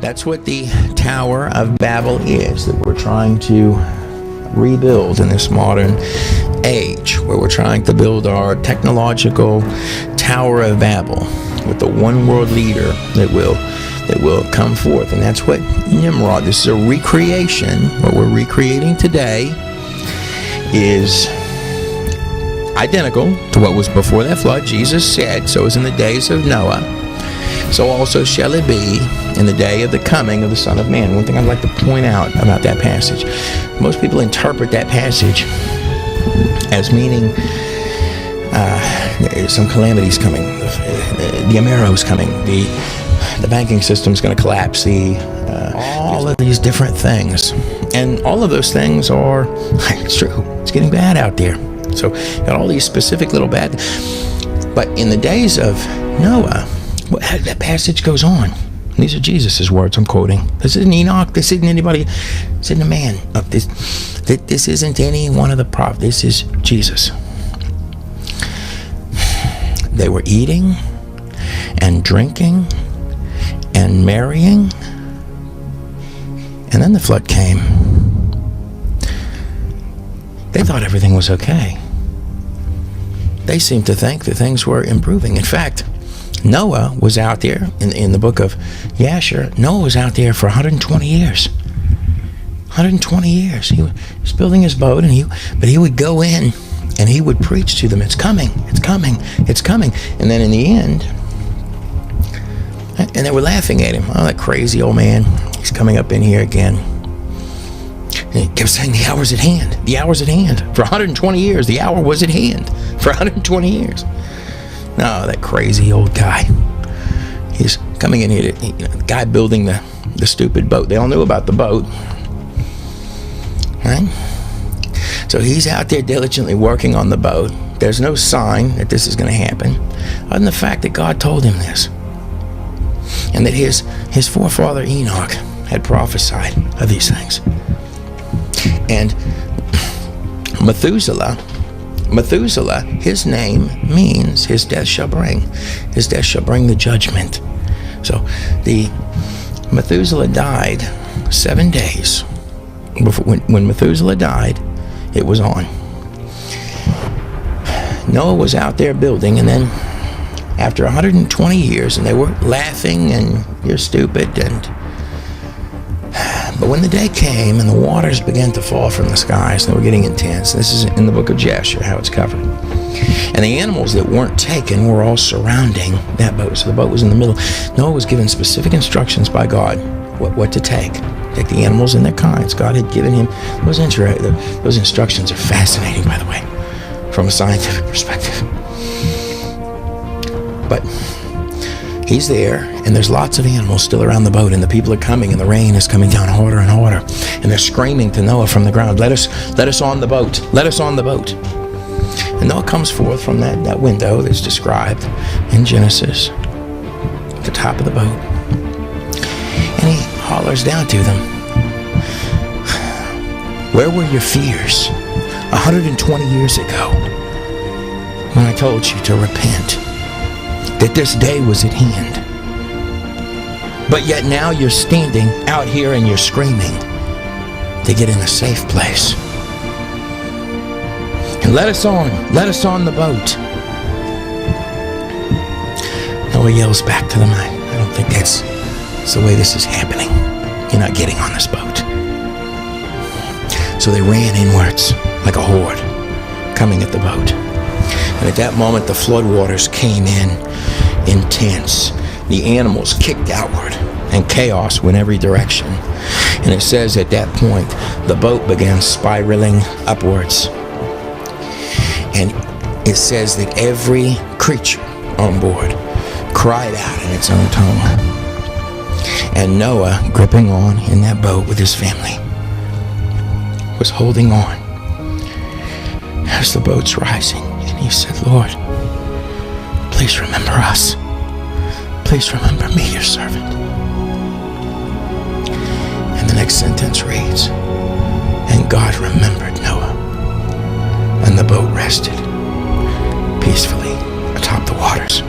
That's what the Tower of Babel is, that we're trying to rebuild in this modern age, where we're trying to build our technological Tower of Babel with the one world leader that will come forth. And that's what Nimrod, this is a recreation. What we're recreating today is identical to what was before that flood. Jesus said, so as in the days of Noah, so also shall it be in the day of the coming of the Son of Man. One thing I'd like to point out about that passage, most people interpret that passage as meaning some calamity's coming, the Amaro's coming, the banking system's going to collapse, all of these different things. And all of those things are, it's true, it's getting bad out there. So got all these specific little bad, but in the days of Noah, that passage goes on. These are Jesus' words I'm quoting. This isn't Enoch, this isn't anybody, this isn't a man. This isn't any one of the prophets, this is Jesus. They were eating and drinking and marrying, and then the flood came. They thought everything was okay. They seemed to think that things were improving. In fact, Noah was out there, in the book of Yasher, Noah was out there for 120 years. 120 years. He was building his boat, but he would go in and he would preach to them, it's coming, it's coming, it's coming. And then in the end, and they were laughing at him. Oh, that crazy old man, he's coming up in here again. And he kept saying, the hour's at hand, the hour's at hand. For 120 years, the hour was at hand. For 120 years. No, that crazy old guy. He's coming in here, the guy building the stupid boat. They all knew about the boat. Right? So he's out there diligently working on the boat. There's no sign that this is going to happen, other than the fact that God told him this. And that his forefather Enoch had prophesied of these things. And Methuselah, his name means his death shall bring. His death shall bring the judgment. So the Methuselah died 7 days. When Methuselah died, it was on. Noah was out there building, and then after 120 years, and they were laughing and you're stupid, but when the day came and the waters began to fall from the skies, and they were getting intense. This is in the book of Jasher, how it's covered. And the animals that weren't taken were all surrounding that boat. So the boat was in the middle. Noah was given specific instructions by God what to take. Take the animals and their kinds. God had given him those instructions are fascinating, by the way, from a scientific perspective. But he's there, and there's lots of animals still around the boat, and the people are coming, and the rain is coming down harder and harder, and they're screaming to Noah from the ground, let us on the boat, let us on the boat. And Noah comes forth from that window that's described in Genesis, at the top of the boat, and he hollers down to them, where were your fears 120 years ago when I told you to repent, that this day was at hand? But yet now you're standing out here and you're screaming to get in a safe place. And let us on the boat. Noah yells back to them, I don't think that's the way this is happening. You're not getting on this boat. So they ran inwards like a horde coming at the boat. And at that moment, the flood waters came in intense. The animals kicked outward, and chaos went every direction. And it says at that point, the boat began spiraling upwards. And it says that every creature on board cried out in its own tongue. And Noah, gripping on in that boat with his family, was holding on as the boat's rising. And he said, Lord, please remember us. Please remember me, your servant. And the next sentence reads, and God remembered Noah, and the boat rested peacefully atop the waters.